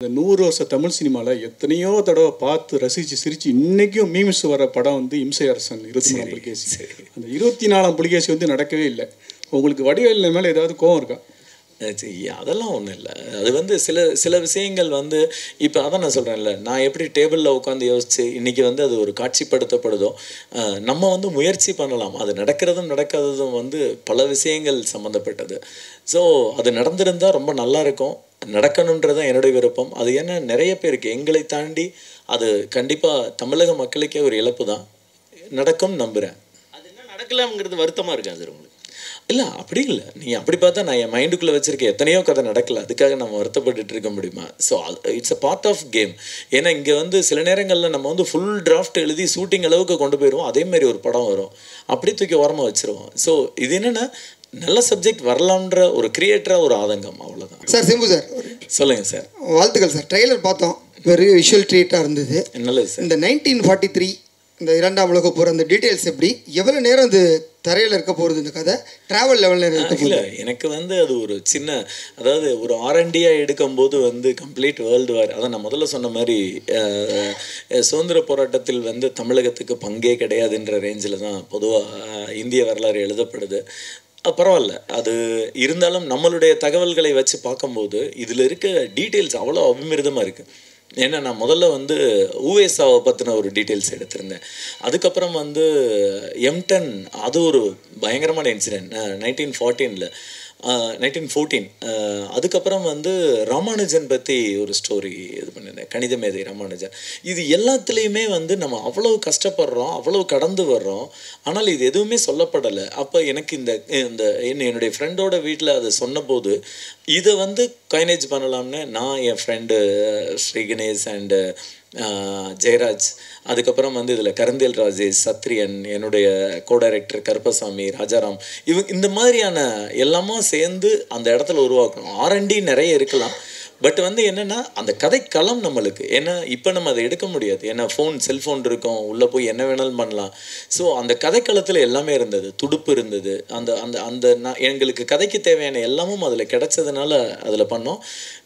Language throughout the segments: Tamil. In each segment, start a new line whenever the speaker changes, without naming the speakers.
இந்த 100 வருஷ தமிழ் சினிமாவில் எத்தனையோ தடவை பார்த்து ரசித்து சிரித்து இன்றைக்கும் மீம்ஸ் வர படம் வந்து இம்சை அரசன் 24 புலிகேசி. அந்த 24 புலிகேசி வந்து நடக்கவே இல்லை. உங்களுக்கு வடிவேலு மேலே ஏதாவது கோவம் இருக்கா?
அதெல்லாம் ஒன்றும் இல்லை. அது வந்து சில விஷயங்கள் வந்து இப்போ அதான் நான் சொல்கிறேன்ல, நான் எப்படி டேபிளில் உட்காந்து யோசித்து இன்றைக்கி வந்து அது ஒரு காட்சிப்படுத்தப்படுதோ, நம்ம வந்து முயற்சி பண்ணலாம். அது நடக்கிறதும் நடக்காததும் வந்து பல விஷயங்கள் சம்மந்தப்பட்டது. ஸோ அது நடந்திருந்தால் ரொம்ப நல்லாயிருக்கும். நடக்கணுன்றது தான் என்னுடைய விருப்பம். அது ஏன்னா நிறைய பேருக்கு எங்களை தாண்டி அது கண்டிப்பாக தமிழக மக்களுக்கே ஒரு இழப்பு தான். நடக்கும் நம்புகிறேன்.
அது என்ன நடக்கலாம்ங்கிறது வருத்தமாக இருக்காது உங்களுக்கு?
இல்லை அப்படி இல்லை. நீங்கள் அப்படி பார்த்தா நான் என் மைண்டுக்குள்ளே வச்சுருக்கேன் எத்தனையோ கதை நடக்கலை, அதுக்காக நம்ம வருத்தப்பட்டு இருக்க முடியுமா? So it's a part of game. ஏன்னா இங்கே வந்து சில நேரங்களில் நம்ம வந்து ஃபுல் டிராஃப்ட் எழுதி ஷூட்டிங் அளவுக்கு கொண்டு போயிடுவோம். அதேமாரி ஒரு படம் வரும், அப்படி தூக்கி ஓரமாக வச்சுருவோம். ஸோ இது என்னென்னா நல்ல சப்ஜெக்ட் வரலாம்ன்ற ஒரு கிரியேட்டராக ஒரு ஆதங்கம், அவ்வளோதான்.
சார் சிம்பு சார்
சொல்லுங்கள் சார்.
வாழ்த்துக்கள் சார். ட்ரெய்லர் பார்த்தோம், வெரி விஷுவல் ட்ரீட்டாக இருந்தது.
நல்லது சார். இந்த
1943 இந்த 2ஆம் உலக போகிற அந்த டீட்டெயில்ஸ் எப்படி, எவ்வளோ நேரம் அது தரையில் இருக்க போகிறது, இந்த கதை ட்ராவல் லெவலில் இருக்க?
இல்லை, எனக்கு வந்து அது ஒரு சின்ன, அதாவது ஒரு ஆர்என்டியாக எடுக்கும்போது வந்து கம்ப்ளீட் வேர்ல்டு வார், அதான் நான் முதல்ல சொன்ன மாதிரி சுதந்திர போராட்டத்தில் வந்து தமிழகத்துக்கு பங்கே கிடையாதுன்ற ரேஞ்சில் தான் பொதுவாக இந்திய வரலாறு எழுதப்படுது. பரவாயில்ல, அது இருந்தாலும் நம்மளுடைய தகவல்களை வச்சு பார்க்கும்போது இதில் இருக்க டீட்டெயில்ஸ் அவ்வளோ அபிமிருதமாக இருக்குது. ஏன்னா நான் முதல்ல வந்து ஊவேசாவை பற்றின ஒரு டீட்டெயில்ஸ் எடுத்திருந்தேன். அதுக்கப்புறம் வந்து M10, அது ஒரு பயங்கரமான இன்சிடென்ட் 1914. அதுக்கப்புறம் வந்து ராமானுஜன் பற்றி ஒரு ஸ்டோரி இது பண்ணியிருந்தேன், கணித மேதை ராமானுஜன். இது எல்லாத்துலேயுமே வந்து நம்ம அவ்வளவு கஷ்டப்படுறோம், அவ்வளவு கடந்து வர்றோம், ஆனால் இது எதுவுமே சொல்லப்படலை. அப்போ எனக்கு என்னுடைய ஃப்ரெண்டோட வீட்டில் அதை சொன்னபோது இதை வந்து கைனேஜ் பண்ணலாம்னு நான் என் ஃப்ரெண்டு ஸ்ரீ கணேஷ் அண்டு ஜெயராஜ், அதுக்கப்புறம் வந்து இதில் கரந்தேல் ராஜேஷ், சத்ரியன், என்னுடைய கோ டைரக்டர் கருப்பசாமி, ராஜாராம், இந்த மாதிரியான எல்லாமும் சேர்ந்து அந்த இடத்துல உருவாக்கணும். R&D நிறைய இருக்கலாம், பட் வந்து என்னென்னா அந்த கதைக்களம் நம்மளுக்கு, ஏன்னா இப்போ நம்ம அதை எடுக்க முடியாது, ஏன்னா செல்ஃபோன் இருக்கும், உள்ளே போய் என்ன வேணாலும் பண்ணலாம். ஸோ அந்த கதைக்களத்தில் எல்லாமே இருந்தது, துடுப்பு இருந்தது, அந்த அந்த அந்த எங்களுக்கு கதைக்கு தேவையான எல்லாமும் அதில் கிடைச்சதுனால அதில் பண்ணோம்.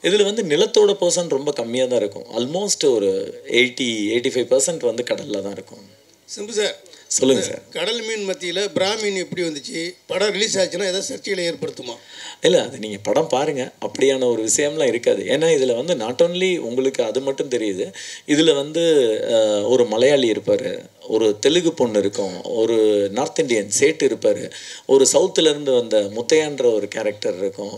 இதில் வந்து நிலத்தோட பர்சன்ட் ரொம்ப கம்மியாக தான் இருக்கும், ஆல்மோஸ்ட் ஒரு 80-85% வந்து கடலில் தான் இருக்கும்.
சிம்பு சார்
சொல்லுங்கள் சார்.
கடல் மீன் மத்தியில் பிராமீன் எப்படி வந்துச்சு? படம் ரிலீஸ் ஆச்சுன்னா ஏதாவது சர்ச்சைகளை ஏற்படுத்துமா?
இல்லை, அது நீங்கள் படம் பாருங்கள், அப்படியான ஒரு விஷயம்லாம் இருக்காது. ஏன்னா இதில் வந்து நாட் ஓன்லி உங்களுக்கு அது மட்டும் தெரியுது, இதில் வந்து ஒரு மலையாளி இருப்பார், ஒரு தெலுங்கு பொண்ணு இருக்கும், ஒரு நார்த் இந்தியன் சேட்டு இருப்பார், ஒரு சவுத்துலேருந்து வந்த முத்தையான்ற ஒரு கேரக்டர் இருக்கும்.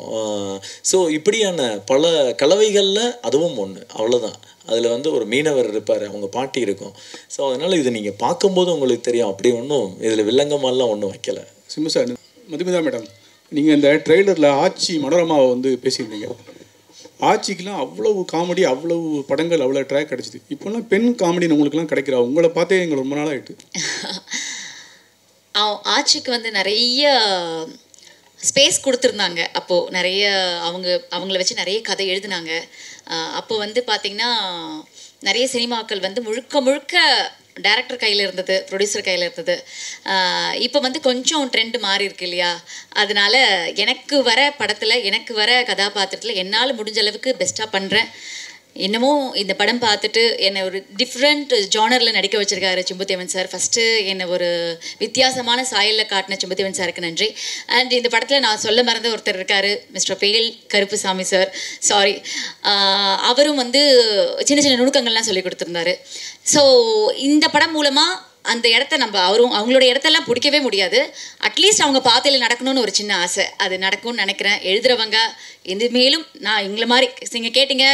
ஸோ இப்படியான பல கலவைகளில் அதுவும் ஒன்று, அவ்வளோதான். அதில் வந்து ஒரு மீனவர் இருப்பார், அவங்க பாட்டி இருக்கும். ஸோ அதனால் இது நீங்கள் பார்க்கும்போது உங்களுக்கு தெரியும், அப்படி ஒன்றும் இதில் வில்லங்கமாலாம் ஒன்றும் வைக்கலை.
சிம்பு சார், மதுமிதா மேடம், நீங்கள் இந்த ட்ரெய்லரில் ஆச்சி மனோரமாவை வந்து பேசியிருந்தீங்க. ஆட்சிக்கெலாம் அவ்வளவு காமெடி, அவ்வளவு படங்கள், அவ்வளோ ட்ராக் கிடச்சிது. இப்போல்லாம் பெண் காமெடி உங்களுக்குலாம் கிடைக்கிறா? உங்களை பார்த்தே எங்களுக்கு ரொம்ப நாள் ஆகிட்டு.
ஆட்சிக்கு வந்து நிறைய ஸ்பேஸ் கொடுத்துருந்தாங்க. அப்போது நிறைய அவங்கள வச்சு நிறைய கதை எழுதினாங்க. அப்போ வந்து பார்த்திங்கன்னா நிறைய சினிமாக்கள் வந்து முழுக்க டைரக்டர் கையில் இருந்தது, ப்ரொடியூசர் கையில் இருந்தது. இப்போ வந்து கொஞ்சம் ட்ரெண்ட் மாறி இருக்கு இல்லையா? அதனால் எனக்கு வர படத்தில், எனக்கு வர கதாபாத்திரத்தில் என்னால் முடிஞ்ச அளவுக்கு பெஸ்ட்டாக பண்ணுறேன். இன்னமும் இந்த படம் பார்த்துட்டு என்னை ஒரு டிஃப்ரெண்ட் ஜானரில் நடிக்க வச்சுருக்காரு சிம்புதேவன் சார். ஃபஸ்ட்டு என்னை ஒரு வித்தியாசமான சாயலில் காட்டின சிம்புதேவன் சாருக்கு நன்றி. அண்ட் இந்த படத்தில் நான் சொல்ல மறந்த ஒருத்தர் இருக்கார், மிஸ்டர் பேல் கருப்புசாமி சார். சாரி, அவரும் வந்து சின்ன சின்ன நுணுக்கங்கள்லாம் சொல்லி கொடுத்துருந்தாரு. ஸோ இந்த படம் மூலமாக அந்த இடத்த நம்ம அவங்களோட இடத்தெல்லாம் பிடிக்கவே முடியாது, அட்லீஸ்ட் அவங்க பாதையில் நடக்கணும்னு ஒரு சின்ன ஆசை, அது நடக்கும்னு நினைக்கிறேன். எழுதுகிறவங்க இனிமேலும் நான் எங்களை மாதிரி, நீங்கள் கேட்டிங்க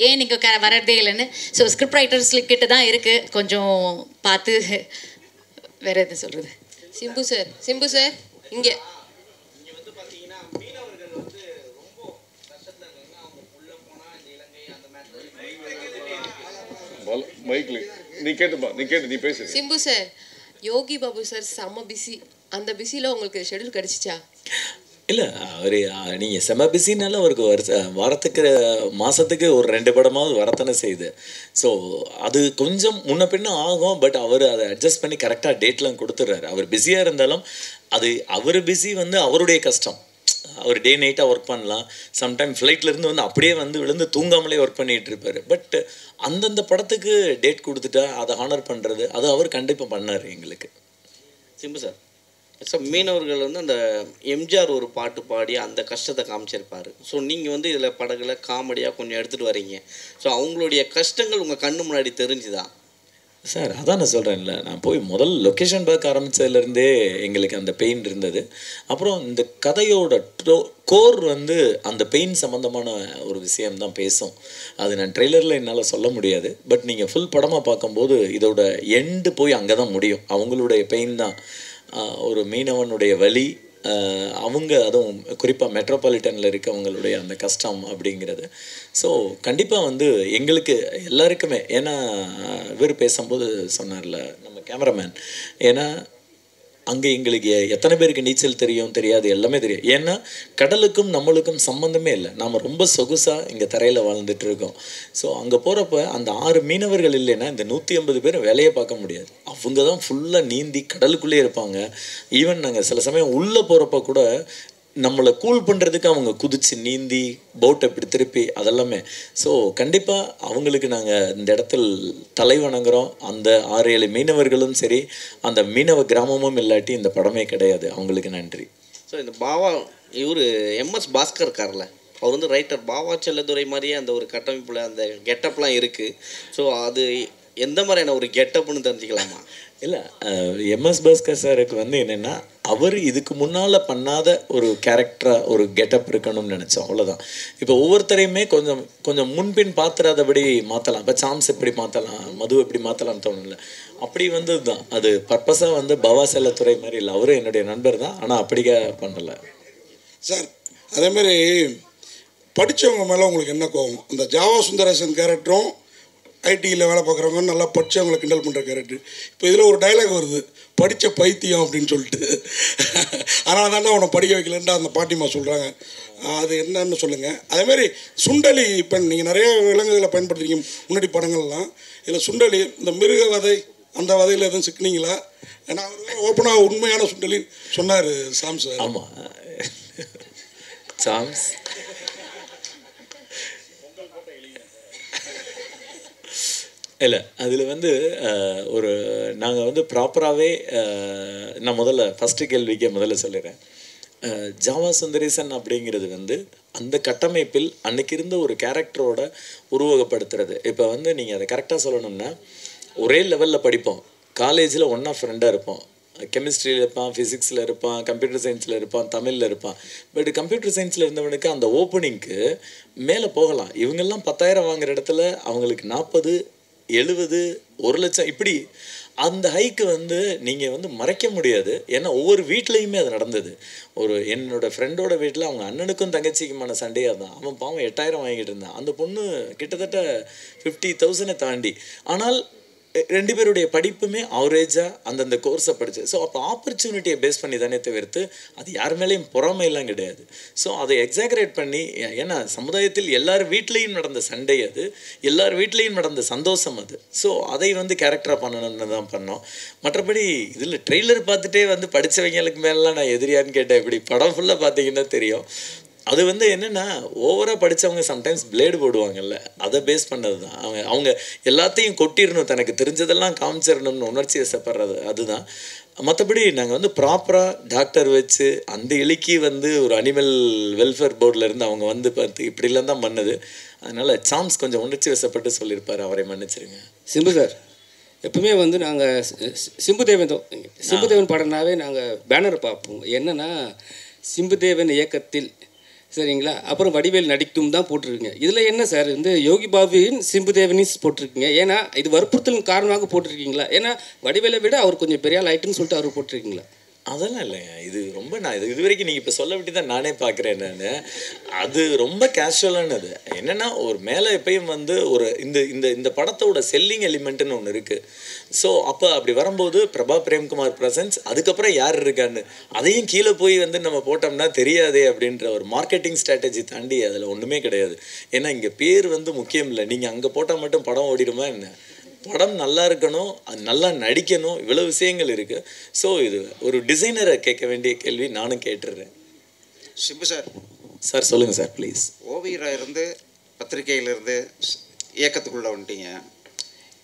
ஏன் நீங்கள் வர்றதே இல்லைன்னு, ஸோ ஸ்கிரிப்ட் ரைட்டர்ஸ்கிட்ட தான் இருக்குது, கொஞ்சம் பார்த்து வேறு எது சொல்கிறது.
சிம்பு சார் இங்கே சிம்பு சார், யோகி பாபு சார் செம்ம பிஸி, அந்த பிஸியில் உங்களுக்கு ஷெடியூல் கிடச்சிச்சா?
இல்லை, அவர் நீங்கள் செம பிஸினால அவருக்கு வாரத்துக்கு மாதத்துக்கு ஒரு 2 படமாவது வரத்தானே செய்யுது. ஸோ அது கொஞ்சம் முன்ன பின்ன ஆகும், பட் அவர் அதை அட்ஜஸ்ட் பண்ணி கரெக்டாக டேட்லாம் கொடுத்துட்றாரு. அவர் பிஸியாக இருந்தாலும் அது அவர் பிஸி வந்து அவருடைய கஷ்டம். அவர் டே நைட்டாக ஒர்க் பண்ணலாம். சம்டைம் ஃப்ளைட்லேருந்து வந்து அப்படியே வந்து விழுந்து தூங்காமலே ஒர்க் பண்ணிகிட்டு இருப்பார். பட் அந்தந்த படத்துக்கு டேட் கொடுத்துட்டா அதை ஹானர் பண்ணுறது அது அவர் கண்டிப்பாக பண்ணார் எங்களுக்கு.
சிம்பு சார், சார் மீனவர்கள் வந்து அந்த எம்ஜிஆர் ஒரு பாட்டு பாடி அந்த கஷ்டத்தை காமிச்சிருப்பார். ஸோ நீங்கள் வந்து இதில் படங்களை காமெடியாக கொஞ்சம் எடுத்துகிட்டு வரீங்க. ஸோ அவங்களுடைய கஷ்டங்கள் உங்கள் கண்ணு முன்னாடி தெரிஞ்சுதான்
சார்? அதான் நான் சொல்கிறேன்ல, நான் போய் முதல் லொக்கேஷன் பார்க்க ஆரம்பித்ததுலேருந்தே எங்களுக்கு அந்த பெயின் இருந்தது. அப்புறம் இந்த கதையோட கோர் வந்து அந்த பெயின் சம்மந்தமான ஒரு விஷயம்தான் பேசும். அது நான் ட்ரெய்லரில் என்னால் சொல்ல முடியாது. பட் நீங்கள் ஃபுல் படமாக பார்க்கும்போது இதோட எண்டு போய் அங்கே தான் முடியும். அவங்களுடைய பெயின் தான், ஒரு மீனவனுடைய வலி, அவங்க அதுவும் குறிப்பாக மெட்ரோபாலிட்டனில் இருக்கவங்களுடைய அந்த கஷ்டம் அப்படிங்கிறது. ஸோ கண்டிப்பாக வந்து எங்களுக்கு எல்லாருக்குமே, ஏன்னா இவர் பேசும்போது சொன்னார்ல நம்ம கேமராமேன், ஏன்னா அங்கே எங்களுக்கு எத்தனை பேருக்கு நீச்சல் தெரியும் தெரியாது எல்லாமே தெரியும். ஏன்னா கடலுக்கும் நம்மளுக்கும் சம்மந்தமே இல்லை. நாம் ரொம்ப சொகுசாக இங்கே தரையில் வாழ்ந்துட்டு இருக்கோம். ஸோ அங்கே போகிறப்ப அந்த 6 மீனவர்கள் இல்லைன்னா இந்த 150 பேர் வேலையை பார்க்க முடியாது. அவங்க தான் ஃபுல்லாக நீந்தி கடலுக்குள்ளே இருப்பாங்க. ஈவன் நாங்கள் சில சமயம் உள்ளே போகிறப்ப கூட நம்மளை கூல் பண்ணுறதுக்கு அவங்க குதித்து நீந்தி போட்டை இப்படி திருப்பி அதெல்லாமே. ஸோ கண்டிப்பாக அவங்களுக்கு நாங்கள் இந்த இடத்தில் தலை வணங்குறோம். அந்த 6-7 மீனவர்களும் சரி, அந்த மீனவ கிராமமும் இல்லாட்டி இந்த படமே கிடையாது. அவங்களுக்கு நன்றி.
ஸோ இந்த பாவா இவர் எம்எஸ் பாஸ்கர் இருக்கார்ல, அவர் வந்து ரைட்டர். பாவா செல்லதுரை மாதிரியே அந்த ஒரு கட்டமைப்பில் அந்த கெட்டப்லாம் இருக்குது. ஸோ அது எந்த மாதிரியான ஒரு கெட்டப்னு தெரிஞ்சுக்கலாமா?
இல்லை, எம்எஸ் பாஸ்கர் சாருக்கு வந்து என்னென்னா, அவர் இதுக்கு முன்னால் பண்ணாத ஒரு கேரக்டராக ஒரு கெட்டப் இருக்கணும்னு நினச்சோம், அவ்வளோதான். இப்போ ஒவ்வொருத்தரையுமே கொஞ்சம் கொஞ்சம் முன்பின் பார்த்துறாதபடி மாற்றலாம். இப்போ சாம்ஸ் எப்படி மாற்றலாம், மது எப்படி மாற்றலாம்னு தோணும்ல, அப்படி வந்து தான் அது பர்பஸாக வந்து பவா செல்லத்துறை மாதிரி இல்லை. அவரும் என்னுடைய நண்பர் தான், ஆனால் அப்படிக்கா பண்ணலை
சார். அதேமாதிரி படித்தவங்க மேலே உங்களுக்கு என்ன கோவம்? அந்த ஜாவா சுந்தரேசன் கேரக்டரும் ஐடியில் வேலை பார்க்குறவங்க நல்லா படித்தவங்களை கிண்டல் பண்ணுற கேரக்டர். இப்போ இதில் ஒரு டைலாக் வருது, படித்த பைத்தியம் அப்படின்னு சொல்லிட்டு. அதனால தானே அவனை படிக்க வைக்கலன்ட்டு அந்த பாட்டிமா சொல்கிறாங்க. அது என்னன்னு சொல்லுங்கள். அதேமாதிரி சுண்டலி பெண், நீங்கள் நிறைய விலங்குகளை பயன்படுத்துறீங்க முன்னாடி படங்கள்லாம். இதில் சுண்டலி இந்த மிருக வதை, அந்த வதையில் எதுவும் சிக்கினீங்களா? ஏன்னா அவர் ஓப்பனாக உண்மையான சுண்டலின்னு சொன்னார் சாம்ஸ்.
ஆமாம், சாம்ஸ் இல்லை. அதில் வந்து ஒரு நாங்கள் வந்து ப்ராப்பராகவே, நான் முதல்ல ஃபஸ்ட்டு கேள்விக்கே முதல்ல சொல்லிடுறேன். ஜாவா சுந்தரேசன் அப்படிங்கிறது வந்து அந்த கட்டமைப்பில் அன்னைக்கு இருந்த ஒரு கேரக்டரோட உருவகப்படுத்துறது. இப்போ வந்து நீங்கள் அதை கரெக்டாக சொல்லணும்னா, ஒரே லெவலில் படிப்போம், காலேஜில் ஒன்றா ஃப்ரெண்டாக இருப்போம், கெமிஸ்ட்ரியில் இருப்பான், ஃபிசிக்ஸில் இருப்பான், கம்ப்யூட்டர் சயின்ஸில் இருப்பான், தமிழில் இருப்பான். பட் கம்ப்யூட்டர் சயின்ஸில் இருந்தவனுக்கு அந்த ஓப்பனிங்க்கு மேலே போகலாம். இவங்கெல்லாம் 10,000 வாங்குற இடத்துல அவங்களுக்கு 40, 70, 1 லட்சம் இப்படி அந்த ஹைக்கு வந்து நீங்கள் வந்து மறைக்க முடியாது. ஏன்னா ஒவ்வொரு வீட்லேயுமே அது நடந்தது. ஒரு என்னோடய ஃப்ரெண்டோட வீட்டில் அவங்க அண்ணனுக்கும் தங்கச்சிக்குமான சண்டையாக தான். அவன் பாவம் 8,000 வாங்கிட்டு இருந்தான். அந்த பொண்ணு கிட்டத்தட்ட 50,000 தாண்டி. ஆனால் 2 பேருடைய படிப்புமே ஆவரேஜாக அந்தந்த கோர்ஸை படிச்சு. ஸோ அப்போ ஆப்பர்ச்சுனிட்டியை பேஸ் பண்ணி தானே தவிர்த்து அது யார் மேலேயும் பொறாமையெல்லாம் கிடையாது. ஸோ அதை எக்ஸாகரேட் பண்ணி, ஏன்னா சமுதாயத்தில் எல்லார் வீட்லேயும் நடந்த சண்டை அது, எல்லார் வீட்லேயும் நடந்த சந்தோஷம் அது. ஸோ அதை வந்து கேரக்டராக பண்ணணும்னு தான் பண்ணோம். மற்றபடி இதில் ட்ரெய்லர் பார்த்துட்டே வந்து படித்தவங்களுக்கு மேலாம் நான் எதிரியான்னு கேட்டேன். இப்படி படம் ஃபுல்லாக பார்த்தீங்கன்னா தெரியும். அது வந்து என்னென்னா, ஓவராக படித்தவங்க சம்டைம்ஸ் பிளேடு போடுவாங்கல்ல, அதை பேஸ் பண்ணது தான். அவங்க எல்லாத்தையும் கொட்டிடணும், தனக்கு தெரிஞ்சதெல்லாம் காமிச்சிடணும்னு உணர்ச்சி வசப்படுறது அதுதான். மற்றபடி நாங்கள் வந்து ப்ராப்பராக டாக்டர் வச்சு அந்த எலிக்கு வந்து ஒரு அனிமல் வெல்ஃபேர் போர்டிலேருந்து அவங்க வந்து பார்த்து இப்படிலாம் தான் பண்ணுது. அதனால் சாம்ஸ் கொஞ்சம் உணர்ச்சி வசப்பட்டு சொல்லியிருப்பார், அவரை மன்னிச்சிருங்க.
சிம்பு சார், எப்பவுமே வந்து நாங்கள் சிம்புதேவன் படம்னாவே நாங்கள் பேனர் பார்ப்போம். என்னென்னா சிம்புதேவன் இயக்கத்தில், சரிங்களா, அப்புறம் வடிவேல் நடிக்கும் தான் போட்டிருக்கீங்க. இதில் என்ன சார் வந்து யோகி பாபுவின் சிம்புதேவனிஸ் போட்டிருக்கீங்க? ஏன்னா இது வற்புறுத்தலின் காரணமாக போட்டிருக்கீங்களா? ஏன்னா வடிவேலை விட அவர் கொஞ்சம் பெரிய ஆள் ஆயிட்டுன்னு சொல்லிட்டு அவர் போட்டிருக்கீங்களா?
அதெல்லாம் இல்லைங்க, இது ரொம்ப நான் இது வரைக்கும் நீங்கள் இப்போ சொல்ல விட்டு தான் நானே பார்க்குறேன். நான் அது ரொம்ப கேஷுவலானது. என்னென்னா ஒரு மேலே எப்பயும் வந்து ஒரு இந்த இந்த இந்த படத்தோட செல்லிங் எலிமெண்ட்டுன்னு ஒன்று இருக்குது. ஸோ அப்போ அப்படி வரும்போது பிரபா பிரேம்குமார் ப்ரெசன்ஸ், அதுக்கப்புறம் யார் இருக்கான்னு அதையும் கீழே போய் வந்து நம்ம போட்டோம்னா தெரியாதே அப்படின்ற ஒரு மார்க்கெட்டிங் ஸ்ட்ராட்டஜி தாண்டி அதில் ஒன்றுமே கிடையாது. ஏன்னா இங்கே பேர் வந்து முக்கியம் இல்லை. நீங்கள் அங்கே போட்டால் மட்டும் படம் ஓடிடுமா என்ன? படம் நல்லா இருக்கணும், அது நல்லா நடிக்கணும், இவ்வளோ விஷயங்கள் இருக்குது. ஸோ இது ஒரு டிசைனரை கேட்க வேண்டிய கேள்வி நானும் கேட்டுடுறேன்.
சிம்பு சார்.
சார் சொல்லுங்கள் சார் ப்ளீஸ்.
ஓவியராக இருந்து பத்திரிகையிலிருந்து இயக்கத்துக்குள்ளே வந்துட்டீங்க.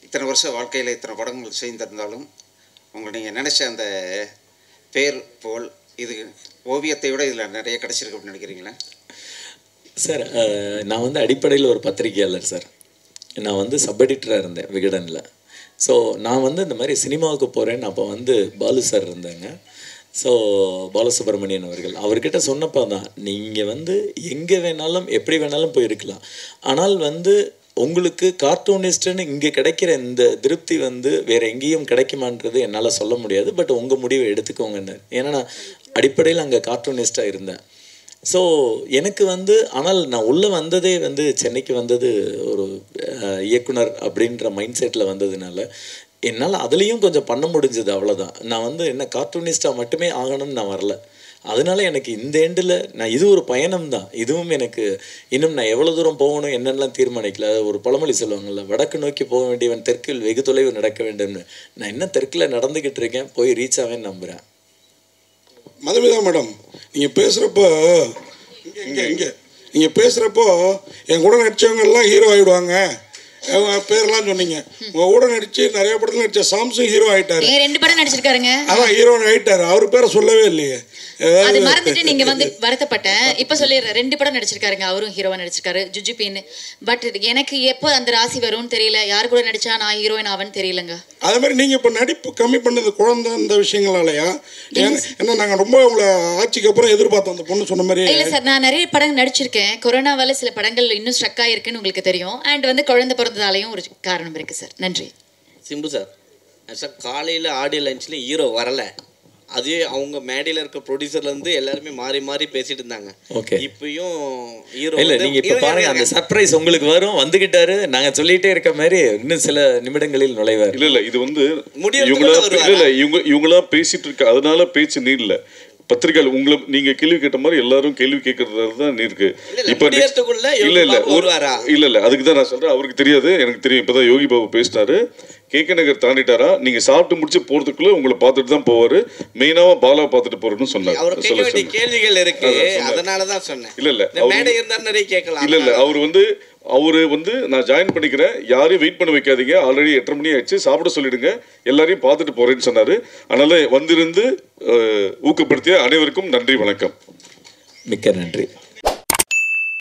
இத்தனை வருஷம் வாழ்க்கையில் இத்தனை படங்கள் செய்திருந்தாலும் உங்களை நீங்கள் நினச்ச அந்த பேர் போல் இது ஓவியத்தை விட இதில் நிறைய கிடச்சிருக்கு அப்படின்னு நினைக்கிறீங்களா?
சார் நான் வந்து அடிப்படையில் ஒரு பத்திரிகையாளர் சார். நான் வந்து சப் எடிட்டராக இருந்தேன் விகடனில். ஸோ நான் வந்து இந்த மாதிரி சினிமாவுக்கு போகிறேன்னு அப்போ வந்து பாலு சார் இருந்தாங்க. ஸோ பாலசுப்ரமணியன் அவர்கள் அவர்கிட்ட சொன்னப்போ தான் நீங்கள் வந்து எங்கே வேணாலும் எப்படி வேணாலும் போயிருக்கலாம், ஆனால் வந்து உங்களுக்கு கார்ட்டூனிஸ்ட்டுன்னு இங்கே கிடைக்கிற இந்த திருப்தி வந்து வேறு எங்கேயும் கிடைக்குமான்றது என்னால் சொல்ல முடியாது, பட் உங்கள் முடிவை எடுத்துக்கோங்கன்னு. ஏன்னா நான் அடிப்படையில் அங்கே கார்ட்டூனிஸ்ட்டாக இருந்தேன். ஸோ எனக்கு வந்து ஆனால் நான் உள்ளே வந்ததே வந்து சென்னைக்கு வந்தது ஒரு இயக்குனர் அப்படின்ற மைண்ட் செட்டில் வந்ததுனால என்னால் அதுலேயும் கொஞ்சம் பண்ண முடிஞ்சது, அவ்வளோதான். நான் வந்து என்ன கார்ட்டூனிஸ்ட்டாக மட்டுமே ஆகணும்னு நான் வரல. அதனால எனக்கு இந்த எண்டில் நான் இது ஒரு பயணம் தான். இதுவும் எனக்கு இன்னும் நான் எவ்வளோ தூரம் போகணும் என்னென்னலாம் தீர்மானிக்கல. ஒரு பழமொழி சொல்லுவாங்கள்ல, வடக்கு நோக்கி போக வேண்டியவன் தெற்கில் வெகு தொலைவு நடக்க வேண்டும்னு. நான் என்ன தெற்கில் நடந்துக்கிட்டு இருக்கேன், போய் ரீச் ஆவேன்னு நம்புகிறேன்.
மதுமிதா மேடம், நீங்கள் பேசுகிறப்போ நீங்கள் பேசுகிறப்போ என் கூட நடித்தவங்கெல்லாம் ஹீரோ ஆகிடுவாங்க பேரெல்லாம் சொன்னீங்க. உங்கள் கூட நடித்து நிறைய படத்தில் நடித்த சாம்சங் ஹீரோ ஆகிட்டாரு.
2 படம் நடிச்சிருக்காருங்க.
அதான் ஹீரோ ஆகிட்டாரு. அவர் பேரை சொல்லவே இல்லையே.
அது மறந்துட்டு நீங்க வந்து வருத்தப்பட்டேன். இப்ப சொல்லிடுறேன், 2 படம் நடிச்சிருக்காருங்க. அவரும் ஹீரோவா நடிச்சிருக்காரு, ஜுஜுபின்னு. பட் எனக்கு எப்போ அந்த ராசி வரும்னு தெரியல. யார் கூட நடிச்சா நான் ஹீரோயின் ஆவன்னு தெரியலங்க.
அதே மாதிரி நீங்க இப்ப நடிப்பு கம்மி பண்ணது குழந்தை இந்த விஷயங்களாலயா? ஏன்னா நாங்க ரொம்ப உங்களை ஆட்சிக்கு அப்புறம் எதிர்பார்த்தோம் அந்த பொண்ணு சொன்ன மாதிரி.
இல்ல சார், நான் நிறைய படங்கள் நடிச்சிருக்கேன். கொரோனாவால சில படங்கள் இன்னும் ஸ்ட்ரக் ஆயிருக்குன்னு உங்களுக்கு தெரியும். அண்ட் வந்து குழந்தை பிறந்ததாலையும் ஒரு காரணம் இருக்கு சார். நன்றி.
சிம்பு சார், சார் காலையில் ஆடியோ லஞ்ச்லேயும் ஹீரோ வரலை. அதே அவங்க மேடையில் இருக்க ப்ரொடியூசர்லேருந்து எல்லாருமே மாறி மாறி பேசிட்டு இருந்தாங்க.
ஓகே,
இப்பயும் ஹீரோ
இல்லை நீங்கள் இப்போ பாருங்க, அந்த சர்ப்ரைஸ் உங்களுக்கு வரும். வந்துக்கிட்டாரு, நாங்கள் சொல்லிகிட்டே இருக்க மாதிரி இன்னும் சில நிமிடங்களில் நுழைவார்.
இல்லை இது வந்து இவங்களா பேசிட்டு இருக்க, அதனால பேச்சு நீடல. பத்திரிகையாளர் உங்களை நீங்க கேள்வி கேட்ட மாதிரி எல்லாரும் கேள்வி கேட்கறது தான் இருக்கு. இப்ப இல்ல அதுக்கு தான் நான் சொல்றேன். அவருக்கு தெரியாது, எனக்கு தெரியும். இப்பதான் யோகி பாபு பேசினாரு. கேகே நகர் தாண்டிட்டாரா, நீங்க சாப்பிட்டு முடிச்சு போறதுக்குள்ள உங்களை பார்த்துட்டு தான் போவாரு. மெயினாவா பாலா பார்த்துட்டு போறேன்னு சொன்னாரு.
கேள்விகள் இருக்கு, அதனாலதான் சொன்னேன்.
இல்ல
மேடை இருந்தா நிறைய கேட்கலாம்.
இல்ல அவரு வந்து நான் ஜாயின் பண்ணிக்கிறேன், யாரையும் வெயிட் பண்ண வைக்காதீங்க, ஆல்ரெடி 8:30 மணி ஆயிடுச்சு, சாப்பிட சொல்லிடுங்க, எல்லாரையும் பார்த்துட்டு போறேன்னு சொன்னாரு. அதனால வந்திருந்து ஊக்கப்படுத்திய அனைவருக்கும் நன்றி, வணக்கம்.
மிக்க நன்றி.